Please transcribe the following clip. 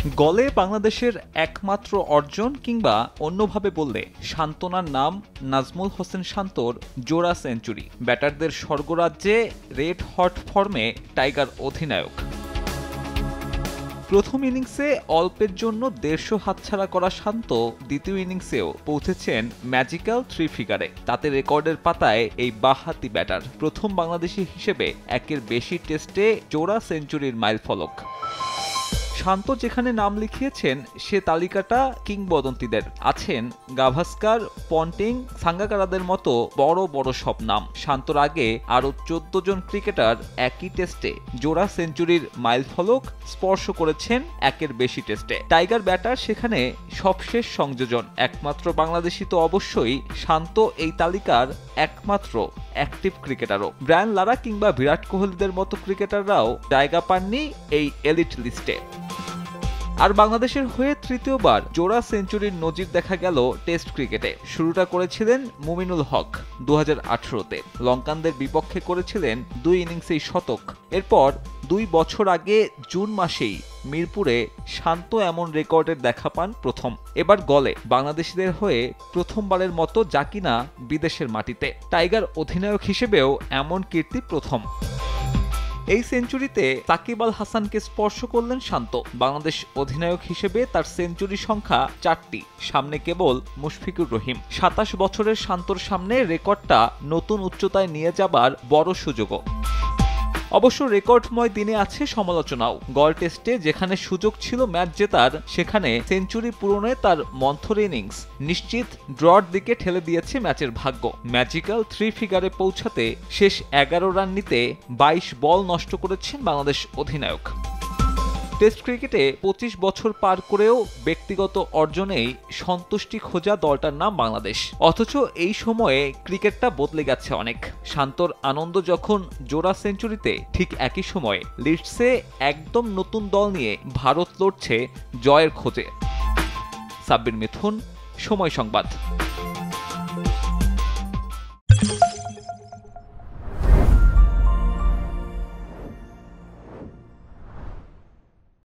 গলে বাংলাদেশের একমাত্র অর্জন কিংবা অন্যভাবে বললে সান্ত্বনার নাম নাজমুল হোসেন শান্তর জোড়া সেঞ্চুরি। ব্যাটারদের স্বর্গরাজ্যে রেড হট ফর্মে টাইগার অধিনায়ক। প্রথম ইনিংসে অল্পের জন্য ১৫০ হাতছাড়া করা শান্ত দ্বিতীয় ইনিংসেও পৌঁছেছেন ম্যাজিক্যাল 3 ফিগারে। তাতে রেকর্ডের পাতায় এই বাঁহাতি ব্যাটার প্রথম বাংলাদেশি হিসেবে একের বেশি টেস্টে জোড়া সেঞ্চুরির মাইলফলক। শান্ত যেখানে নাম লিখিয়েছেন সে তালিকাটা কিংবদন্তিদের। আছেন গাভাস্কার, পন্টিং, সাঙ্গাকারাদের মতো বড় বড় সব নাম। শান্তর আগে আরও ১৪ জন ক্রিকেটার একই টেস্টে জোড়া সেঞ্চুরির মাইলফলক স্পর্শ করেছেন একের বেশি টেস্টে। টাইগার ব্যাটার সেখানে সবশেষ সংযোজন। একমাত্র বাংলাদেশি তো অবশ্যই, শান্ত এই তালিকার একমাত্র অ্যাক্টিভ ক্রিকেটারও। ব্রায়ান লারা কিংবা বিরাট কোহলিদের মতো ক্রিকেটাররাও জায়গা পাননি এই এলিট লিস্টে। আর বাংলাদেশের হয়ে তৃতীয়বার জোড়া সেঞ্চুরির নজির দেখা গেল টেস্ট ক্রিকেটে। শুরুটা করেছিলেন মুমিনুল হক ২০১৮-তে। লঙ্কানদের বিপক্ষে করেছিলেন ২ ইনিংসেই শতক। এরপর ২ বছর আগে জুন মাসেই মিরপুরে শান্ত এমন রেকর্ডের দেখা পান প্রথম। এবার গলে বাংলাদেশিদের হয়ে প্রথমবারের মতো যা কিনা বিদেশের মাটিতে। টাইগার অধিনায়ক হিসেবেও এমন কীর্তি প্রথম। এই সেঞ্চুরিতে সাকিব আল হাসানকে স্পর্শ করলেন শান্ত। বাংলাদেশ অধিনায়ক হিসেবে তার সেঞ্চুরি সংখ্যা ৪টি, সামনে কেবল মুশফিকুর রহিম। ২৭ বছরের শান্তর সামনে রেকর্ডটা নতুন উচ্চতায় নিয়ে যাবার বড় সুযোগও। অবশ্য রেকর্ডময় দিনে আছে সমালোচনাও। গল টেস্টে যেখানে সুযোগ ছিল ম্যাচ জেতার, সেখানে সেঞ্চুরি পূরণে তার মন্থর ইনিংস নিশ্চিত ড্রর দিকে ঠেলে দিয়েছে ম্যাচের ভাগ্য। ম্যাজিক্যাল 3 ফিগারে পৌঁছাতে শেষ ১১ রান নিতে ২২ বল নষ্ট করেছেন বাংলাদেশ অধিনায়ক। টেস্ট ক্রিকেটে ২৫ বছর পার করেও ব্যক্তিগত অর্জনেই সন্তুষ্টি খোঁজা দলটার নাম বাংলাদেশ। অথচ এই সময়ে ক্রিকেটটা বদলে গেছে অনেক। শান্তর আনন্দ যখন জোড়া সেঞ্চুরিতে, ঠিক একই সময়ে লিডসে একদম নতুন দল নিয়ে ভারত লড়ছে জয়ের খোঁজে। সাব্বির মিথুন, সময় সংবাদ।